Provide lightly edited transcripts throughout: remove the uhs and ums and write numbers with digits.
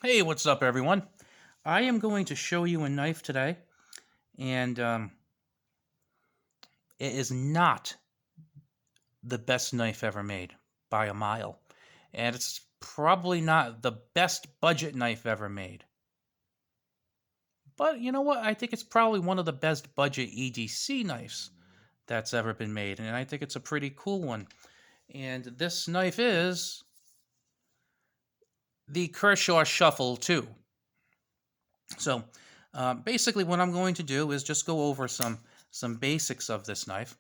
Hey, what's up, everyone? I am going to show you a knife today, and it is not the best knife ever made by a mile. And it's probably not the best budget knife ever made. But you know what? I think it's probably one of the best budget EDC knives that's ever been made, and I think it's a pretty cool one. And this knife is the Kershaw Shuffle II. So basically, what I'm going to do is just go over some basics of this knife.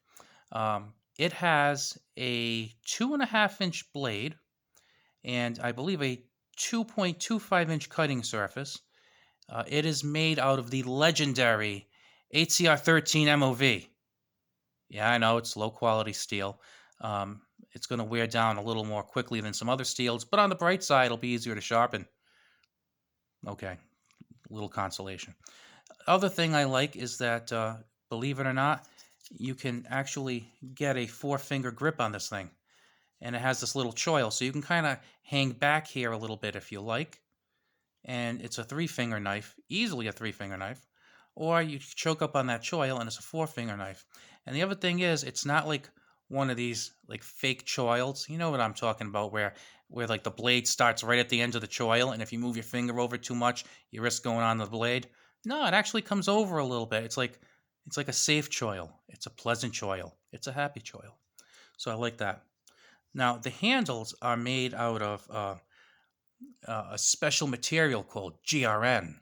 It has a 2.5-inch blade and I believe a 2.25-inch cutting surface. It is made out of the legendary HCR13 MOV. Yeah, I know it's low quality steel. It's going to wear down a little more quickly than some other steels, but on the bright side, it'll be easier to sharpen. Okay, little consolation. Other thing I like is that, believe it or not, you can actually get a 4-finger grip on this thing. And it has this little choil, so you can kind of hang back here a little bit if you like. And it's a 3-finger knife, easily a 3-finger knife. Or you choke up on that choil and it's a 4-finger knife. And the other thing is, it's not like one of these like fake choils. You know what I'm talking about, where like the blade starts right at the end of the choil, and if you move your finger over too much, you risk going on the blade. No, it actually comes over a little bit. It's like a safe choil. It's a pleasant choil. It's a happy choil. So I like that. Now, the handles are made out of a special material called GRN.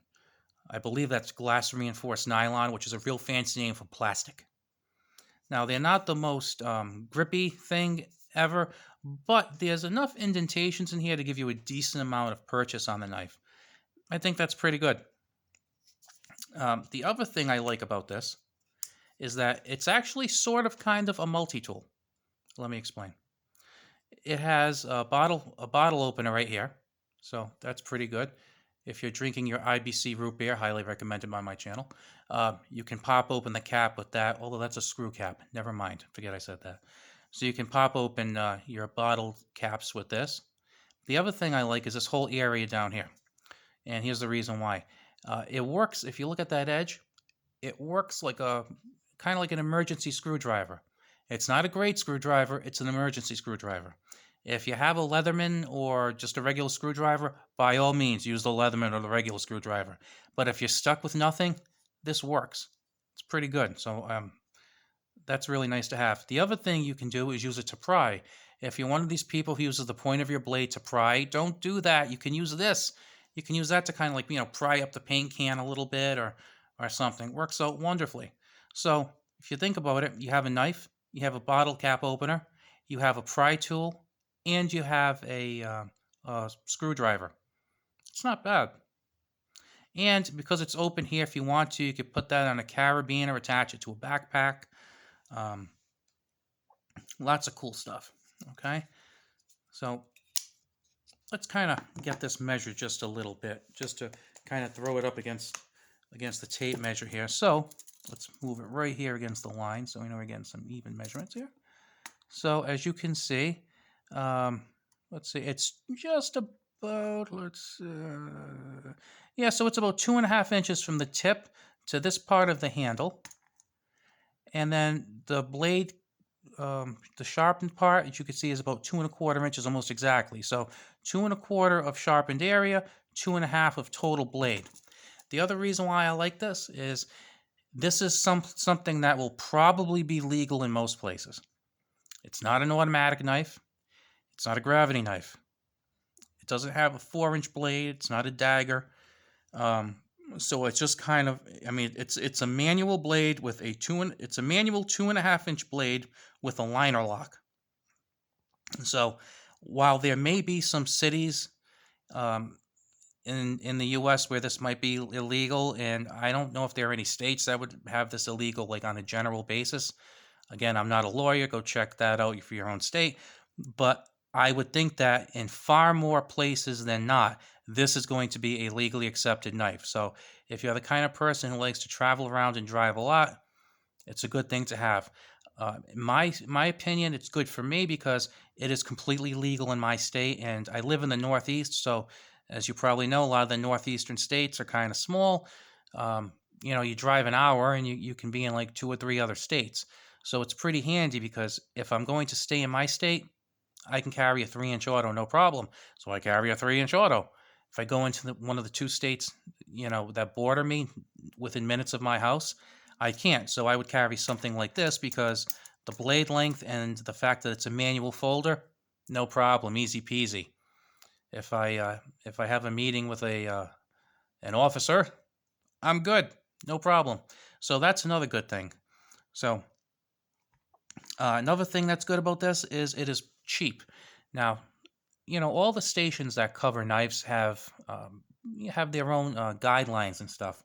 I believe that's glass reinforced nylon, which is a real fancy name for plastic. Now, they're not the most grippy thing ever, but there's enough indentations in here to give you a decent amount of purchase on the knife. I think that's pretty good. The other thing I like about this is that it's actually sort of kind of a multi-tool. Let me explain. It has a bottle opener right here, so that's pretty good. If you're drinking your IBC root beer, highly recommended by my channel, you can pop open the cap with that, although that's a screw cap. Never mind, forget I said that. So you can pop open your bottle caps with this. The other thing I like is this whole area down here, and here's the reason why. It works, if you look at that edge, it works like kind of like an emergency screwdriver. It's not a great screwdriver, it's an emergency screwdriver. If you have a Leatherman or just a regular screwdriver, by all means use the Leatherman or the regular screwdriver. But if you're stuck with nothing, this works. It's pretty good. So that's really nice to have. The other thing you can do is use it to pry. If you're one of these people who uses the point of your blade to pry, don't do that. You can use this. You can use that to kind of like, pry up the paint can a little bit or something. It works out wonderfully. So if you think about it, you have a knife, you have a bottle cap opener, you have a pry tool, and you have a screwdriver. It's not bad. And because it's open here, if you want to, you could put that on a carabiner or attach it to a backpack. Lots of cool stuff. Okay, so let's kind of get this measured just a little bit, just to kind of throw it up against the tape measure here. So let's move it right here against the line, so we know we're getting some even measurements here. So as you can see, let's see, it's just about, yeah, so it's about 2.5 inches from the tip to this part of the handle. And then the blade, the sharpened part, as you can see, is about 2.25 inches almost exactly. So 2.25 of sharpened area, 2.5 of total blade. The other reason why I like this is something that will probably be legal in most places. It's not an automatic knife. It's not a gravity knife. It doesn't have a 4-inch blade. It's not a dagger. So it's just kind of, it's a manual blade with it's a manual 2.5-inch blade with a liner lock. So while there may be some cities in the U.S. where this might be illegal, and I don't know if there are any states that would have this illegal, like on a general basis. Again, I'm not a lawyer. Go check that out for your own state. But I would think that in far more places than not, this is going to be a legally accepted knife. So if you're the kind of person who likes to travel around and drive a lot, it's a good thing to have. In my opinion, it's good for me because it is completely legal in my state, and I live in the Northeast, so As you probably know, a lot of the northeastern states are kind of small. You drive an hour and you can be in like 2 or 3 other states. So it's pretty handy because if I'm going to stay in my state, I can carry a 3-inch auto, no problem. So I carry a 3-inch auto. If I go into one of the 2 states, that border me within minutes of my house, I can't. So I would carry something like this because the blade length and the fact that it's a manual folder, no problem, easy peasy. If I have a meeting with an officer, I'm good, no problem. So that's another good thing. So another thing that's good about this is it is cheap. Now, all the stations that cover knives have their own guidelines and stuff.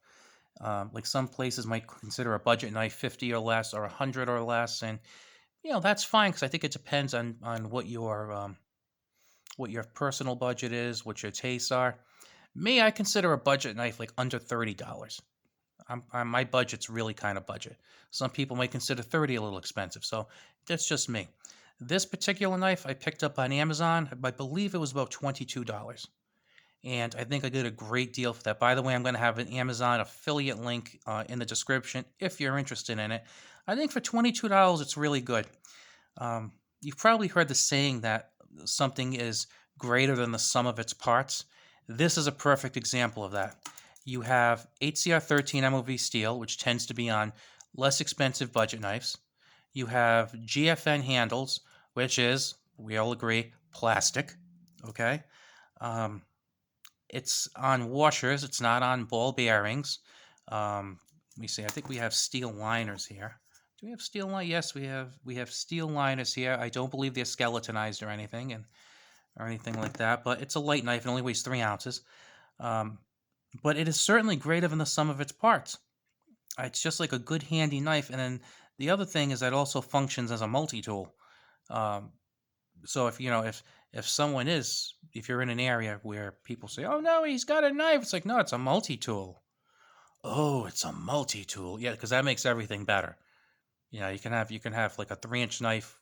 Like some places might consider a budget knife 50 or less or 100 or less, and that's fine because I think it depends on what your personal budget is, what your tastes are. Me, I consider a budget knife like under $30. My budget's really kind of budget. Some people might consider 30 a little expensive, so that's just me. This particular knife I picked up on Amazon. I believe it was about $22. And I think I did a great deal for that. By the way, I'm going to have an Amazon affiliate link in the description if you're interested in it. I think for $22, it's really good. You've probably heard the saying that something is greater than the sum of its parts. This is a perfect example of that. You have HCR13 MOV steel, which tends to be on less expensive budget knives. You have GFN handles, which is, we all agree, plastic. Okay? It's on washers. It's not on ball bearings. Let me see. I think we have steel liners here. Do we have steel liners? Yes, we have steel liners here. I don't believe they're skeletonized or anything, or anything like that. But it's a light knife. It only weighs 3 ounces. But it is certainly greater than the sum of its parts. It's just like a good handy knife. And then the other thing is that it also functions as a multi-tool. So if you're in an area where people say, "Oh no, he's got a knife," it's like, no, it's a multi-tool. Oh, it's a multi-tool. Yeah, because that makes everything better. You can have like a 3-inch knife,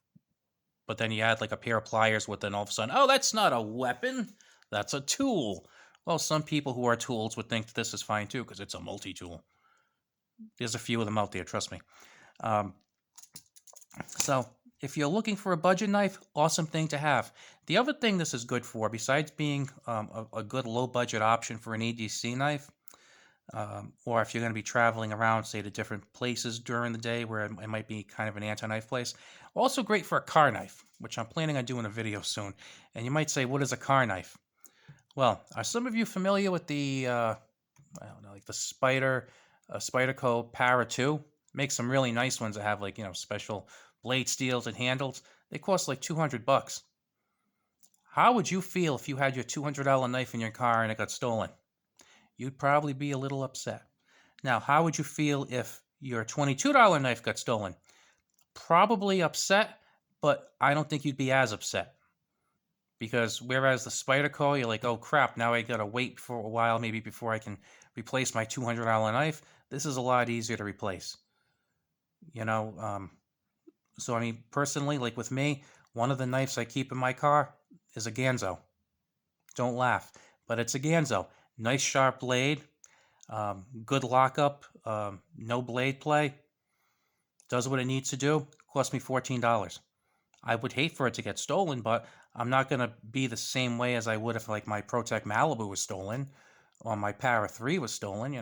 but then you add like a pair of pliers with, then all of a sudden, oh, that's not a weapon, that's a tool. Well, some people who are tools would think this is fine too because it's a multi-tool. There's a few of them out there, trust me. So if you're looking for a budget knife, awesome thing to have. The other thing this is good for, besides being a good low-budget option for an EDC knife, or if you're going to be traveling around, say, to different places during the day where it might be kind of an anti-knife place, also great for a car knife, which I'm planning on doing a video soon. And you might say, what is a car knife? Well, are some of you familiar with the, I don't know, like the Spyderco Para 2? Make some really nice ones that have like, special blade steels and handles. They cost like $200. How would you feel if you had your $200 knife in your car and it got stolen? You'd probably be a little upset. Now, how would you feel if your $22 knife got stolen? Probably upset, but I don't think you'd be as upset. Because whereas the Spyderco, you're like, oh crap, now I gotta wait for a while maybe before I can replace my $200 knife. This is a lot easier to replace. So I mean, personally, like with me, one of the knives I keep in my car is a Ganzo. Don't laugh, but it's a Ganzo. Nice sharp blade, good lockup, no blade play. Does what it needs to do. Cost me $14. I would hate for it to get stolen, but I'm not going to be the same way as I would if like my ProTech Malibu was stolen or my Para 3 was stolen,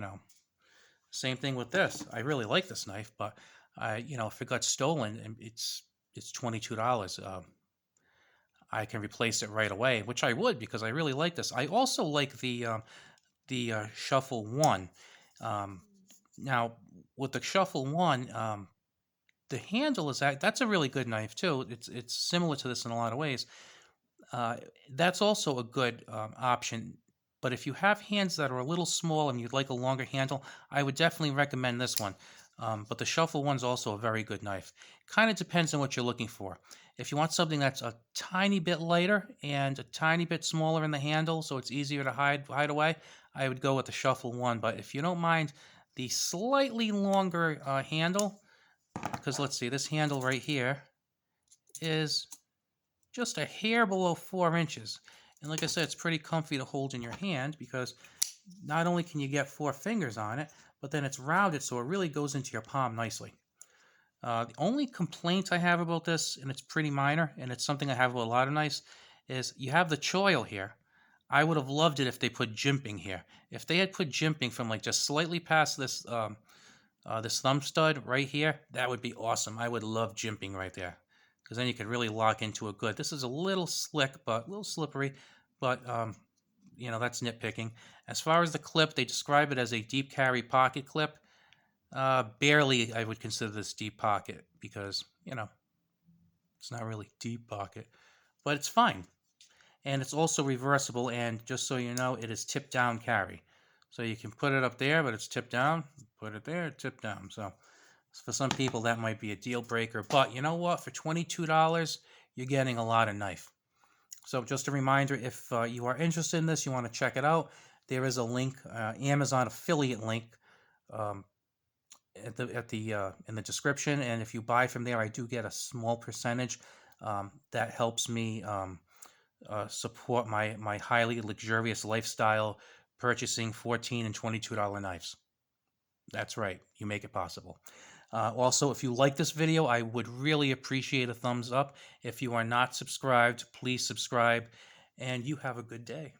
Same thing with this. I really like this knife, but if it got stolen and it's $22, I can replace it right away, which I would because I really like this. I also like the Shuffle 1. Now with the Shuffle 1, the handle that's a really good knife too. It's similar to this in a lot of ways. That's also a good option. But if you have hands that are a little small and you'd like a longer handle, I would definitely recommend this one. But the Shuffle 1's also a very good knife. Kind of depends on what you're looking for. If you want something that's a tiny bit lighter and a tiny bit smaller in the handle so it's easier to hide away, I would go with the Shuffle 1. But if you don't mind the slightly longer handle, because let's see, this handle right here is just a hair below 4 inches. And like I said, it's pretty comfy to hold in your hand because not only can you get 4 fingers on it, but then it's rounded so it really goes into your palm nicely. The only complaint I have about this, and it's pretty minor, and it's something I have with a lot of knives, is you have the choil here. I would have loved it if they put jimping here. If they had put jimping from like just slightly past this this thumb stud right here, that would be awesome. I would love jimping right there because then you could really lock into it good. This is a little slick, but a little slippery, but you know, that's nitpicking. As far as the clip, they describe it as a deep carry pocket clip. Barely, I would consider this deep pocket because, you know, it's not really deep pocket, but it's fine. And it's also reversible, and just so you know, it is tip down carry. So you can put it up there, but it's tip down, put it there, tip down. So for some people, that might be a deal breaker. But you know what? For $22, you're getting a lot of knife. So just a reminder, if you are interested in this, you want to check it out, there is a link, Amazon affiliate link, in the description, and if you buy from there, I do get a small percentage that helps me support my highly luxurious lifestyle, purchasing $14 and $22 knives. That's right, you make it possible. Also, if you like this video, I would really appreciate a thumbs up. If you are not subscribed, please subscribe, and you have a good day.